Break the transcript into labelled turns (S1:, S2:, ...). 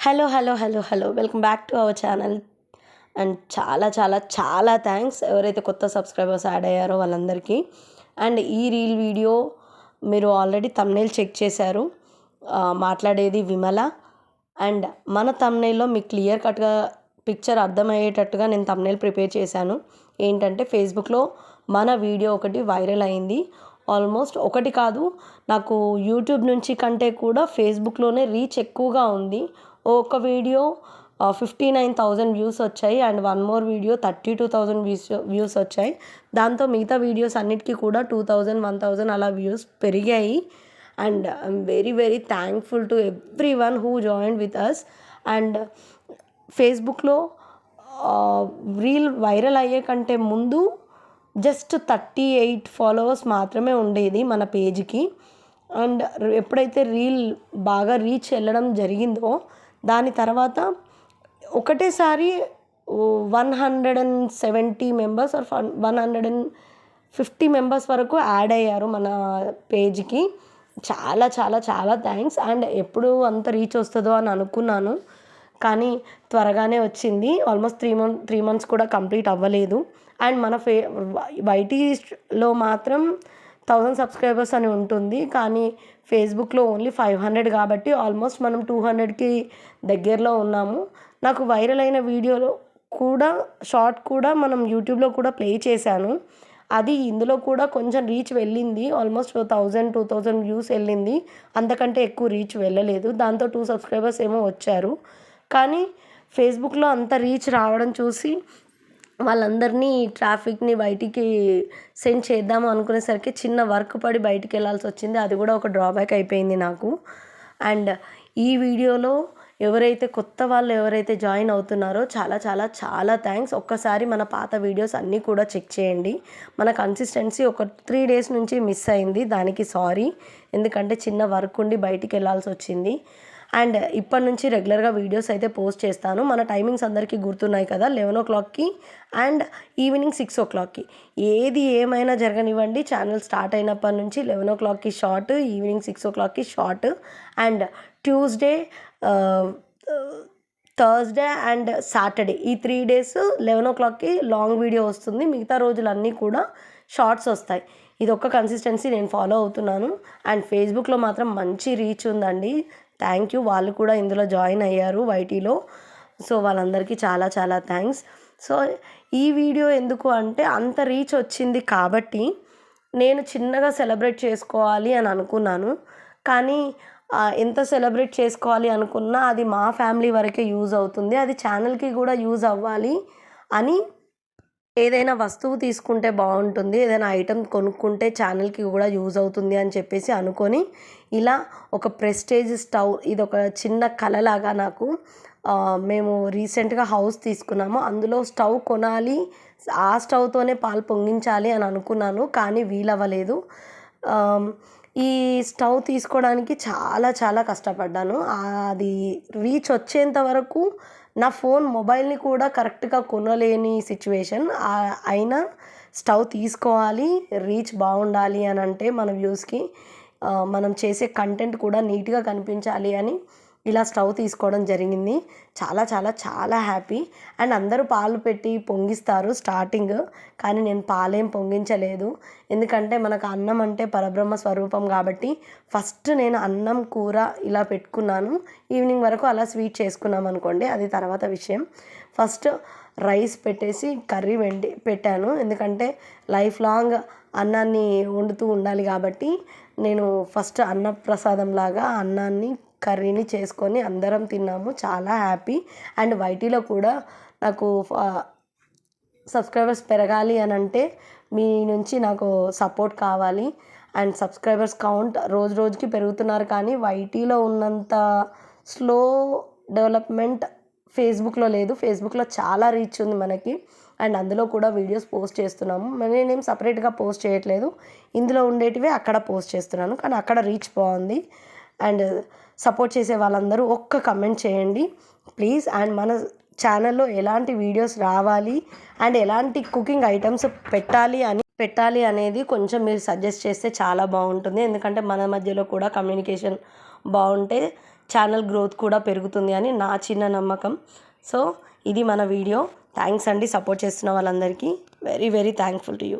S1: Hello. Welcome back to our channel. And చాలా thanks ఎవరైతే కొత్త సబ్స్క్రైబర్స్ యాడ్ అయ్యారో వాళ్ళందరికీ. అండ్ ఈ రీల్ వీడియో మీరు ఆల్రెడీ థంబ్నెయిల్ చెక్ చేశారు. మాట్లాడేది విమల. అండ్ మన థంబ్నెయిల్లో మీకు క్లియర్ కట్గా పిక్చర్ అర్థమయ్యేటట్టుగా నేను థంబ్నెయిల్ ప్రిపేర్ చేశాను. ఏంటంటే ఫేస్బుక్లో మన వీడియో ఒకటి వైరల్ అయింది. ఆల్మోస్ట్ ఒకటి కాదు, నాకు యూట్యూబ్ నుంచి కంటే కూడా ఫేస్బుక్లోనే రీచ్ ఎక్కువగా ఉంది. ఒక వీడియో 59,000 వ్యూస్ వచ్చాయి. And one more video 32,000 views వచ్చాయి. దాంతో మిగతా వీడియోస్ అన్నిటికీ కూడా 2,000 1,000 అలా వ్యూస్ పెరిగాయి. And I'm very thankful to everyone who join with us. And ఫేస్బుక్లో రీల్ వైరల్ అయ్యే కంటే ముందు జస్ట్ 38 ఫాలోవర్స్ మాత్రమే ఉండేది మన పేజ్కి. అండ్ ఎప్పుడైతే రీల్ బాగా రీచ్ వెళ్ళడం జరిగిందో దాని తర్వాత ఒకటేసారి 170 మెంబర్స్ ఆర్ 150 మెంబర్స్ వరకు యాడ్ అయ్యారు మన పేజ్కి. చాలా థ్యాంక్స్. అండ్ ఎప్పుడు అంత రీచ్ వస్తుందో అని అనుకున్నాను, కానీ త్వరగానే వచ్చింది. ఆల్మోస్ట్ 3 months కూడా కంప్లీట్ అవ్వలేదు. అండ్ మన వైటీలో మాత్రం 1000 సబ్స్క్రైబర్స్ అని ఉంటుంది, కానీ ఫేస్బుక్లో ఓన్లీ 500 కాబట్టి ఆల్మోస్ట్ మనం 200కి దగ్గరలో ఉన్నాము. నాకు వైరల్ అయిన వీడియోలో కూడా షార్ట్ కూడా మనం యూట్యూబ్లో కూడా ప్లే చేశాను. అది ఇందులో కూడా కొంచెం రీచ్ వెళ్ళింది. ఆల్మోస్ట్ 1000-2000 వ్యూస్ వెళ్ళింది. అంతకంటే ఎక్కువ రీచ్ వెళ్ళలేదు. దాంతో 2 సబ్స్క్రైబర్స్ ఏమో వచ్చారు. కానీ ఫేస్బుక్లో అంత రీచ్ రావడం చూసి వాళ్ళందరినీ ట్రాఫిక్ని బయటికి సెండ్ చేద్దాము అనుకునేసరికి చిన్న వర్క్ పడి బయటికి వెళ్ళాల్సి వచ్చింది. అది కూడా ఒక డ్రాబ్యాక్ అయిపోయింది నాకు. అండ్ ఈ వీడియోలో కొత్త వాళ్ళు ఎవరైతే జాయిన్ అవుతున్నారో చాలా థ్యాంక్స్. ఒక్కసారి మన పాత వీడియోస్ అన్నీ కూడా చెక్ చేయండి. మన కన్సిస్టెన్సీ ఒక 3 days నుంచి మిస్ అయింది, దానికి సారీ. ఎందుకంటే చిన్న వర్క్ ఉండి బయటికి వెళ్ళాల్సి వచ్చింది. అండ్ ఇప్పటి నుంచి రెగ్యులర్గా వీడియోస్ అయితే పోస్ట్ చేస్తాను. మన టైమింగ్స్ అందరికీ గుర్తున్నాయి కదా, 11 o'clockకి అండ్ ఈవినింగ్ 6 o'clockకి. ఏది ఏమైనా జరగనివ్వండి, ఛానల్ స్టార్ట్ అయినప్పటి నుంచి 11 o'clockకి షార్ట్, ఈవినింగ్ 6 o'clockకి short. And Tuesday, Thursday and Saturday ఈ 3 days 11 o'clockకి లాంగ్ వీడియో వస్తుంది. మిగతా రోజులన్నీ కూడా షార్ట్స్ వస్తాయి. ఇది ఒక్క కన్సిస్టెన్సీ నేను ఫాలో అవుతున్నాను. అండ్ ఫేస్బుక్లో మాత్రం మంచి రీచ్ ఉందండి. Thank you. వాళ్ళు కూడా ఇందులో జాయిన్ అయ్యారు వైటీలో. సో వాళ్ళందరికీ చాలా థ్యాంక్స్. సో ఈ వీడియో ఎందుకు అంటే, అంత రీచ్ వచ్చింది కాబట్టి నేను చిన్నగా సెలబ్రేట్ చేసుకోవాలి అని అనుకున్నాను. కానీ ఎంత సెలబ్రేట్ చేసుకోవాలి అనుకున్నా అది మా ఫ్యామిలీ వరకే యూజ్ అవుతుంది. అది ఛానల్కి కూడా యూజ్ అవ్వాలి అని ఏదైనా వస్తువు తీసుకుంటే బాగుంటుంది, ఏదైనా ఐటెం కొనుక్కుంటే ఛానల్కి కూడా యూజ్ అవుతుంది అని చెప్పేసి అనుకొని ఇలా ఒక ప్రెస్టేజ్ స్టవ్, ఇది ఒక చిన్న కలలాగా నాకు. మేము రీసెంట్గా హౌస్ తీసుకున్నాము, అందులో స్టవ్ కొనాలి, ఆ స్టవ్తోనే పాలు పొంగించాలి అని అనుకున్నాను, కానీ వీలవ్వలేదు. ఈ స్టవ్ తీసుకోవడానికి చాలా కష్టపడ్డాను. అది రీచ్ వచ్చేంత వరకు నా మొబైల్ని కూడా కరెక్ట్గా కొనలేని సిచ్యువేషన్. అయినా స్టవ్ తీసుకోవాలి, రీచ్ బాగుండాలి అని అంటే మన వ్యూస్కి మనం చేసే కంటెంట్ కూడా నీట్గా కనిపించాలి అని ఇలా స్టవ్ తీసుకోవడం జరిగింది. చాలా హ్యాపీ. అండ్ అందరూ పాలు పెట్టి పొంగిస్తారు స్టార్టింగ్, కానీ నేను పాలేం పొంగించలేదు. ఎందుకంటే మనకు అన్నం అంటే పరబ్రహ్మ స్వరూపం కాబట్టి ఫస్ట్ నేను అన్నం కూర ఇలా పెట్టుకున్నాను. ఈవినింగ్ వరకు అలా స్వీట్ చేసుకున్నాం అనుకోండి, అది తర్వాత విషయం. ఫస్ట్ రైస్ పెట్టేసి కర్రీ పెట్టాను. ఎందుకంటే లైఫ్ లాంగ్ అన్నాన్ని వండుతూ ఉండాలి కాబట్టి నేను ఫస్ట్ అన్నప్రసాదంలాగా అన్నాన్ని కర్రీని చేసుకొని అందరం తిన్నాము. చాలా హ్యాపీ. అండ్ వైటీలో కూడా నాకు సబ్స్క్రైబర్స్ పెరగాలి అని అంటే మీ నుంచి నాకు సపోర్ట్ కావాలి. అండ్ సబ్స్క్రైబర్స్ కౌంట్ రోజుకి పెరుగుతున్నారు, కానీ వైటీలో ఉన్నంత స్లో డెవలప్మెంట్ ఫేస్బుక్లో లేదు. ఫేస్బుక్లో చాలా రీచ్ ఉంది మనకి. అండ్ అందులో కూడా వీడియోస్ పోస్ట్ చేస్తున్నాము. నేనేం సపరేట్గా పోస్ట్ చేయట్లేదు, ఇందులో ఉండేటివే అక్కడ పోస్ట్ చేస్తున్నాను, కానీ అక్కడ రీచ్ బాగుంది. అండ్ సపోర్ట్ చేసే వాళ్ళందరూ ఒక్క కమెంట్ చేయండి ప్లీజ్. అండ్ మన ఛానల్లో ఎలాంటి వీడియోస్ రావాలి అండ్ ఎలాంటి కుకింగ్ ఐటమ్స్ పెట్టాలి అనేది కొంచెం మీరు సజెస్ట్ చేస్తే చాలా బాగుంటుంది. ఎందుకంటే మన మధ్యలో కూడా కమ్యూనికేషన్ బాగుంటే ఛానల్ గ్రోత్ కూడా పెరుగుతుంది అని నా చిన్న నమ్మకం. సో ఇది మన వీడియో. థ్యాంక్స్ అండి సపోర్ట్ చేస్తున్న వాళ్ళందరికీ. Very very thankful to you.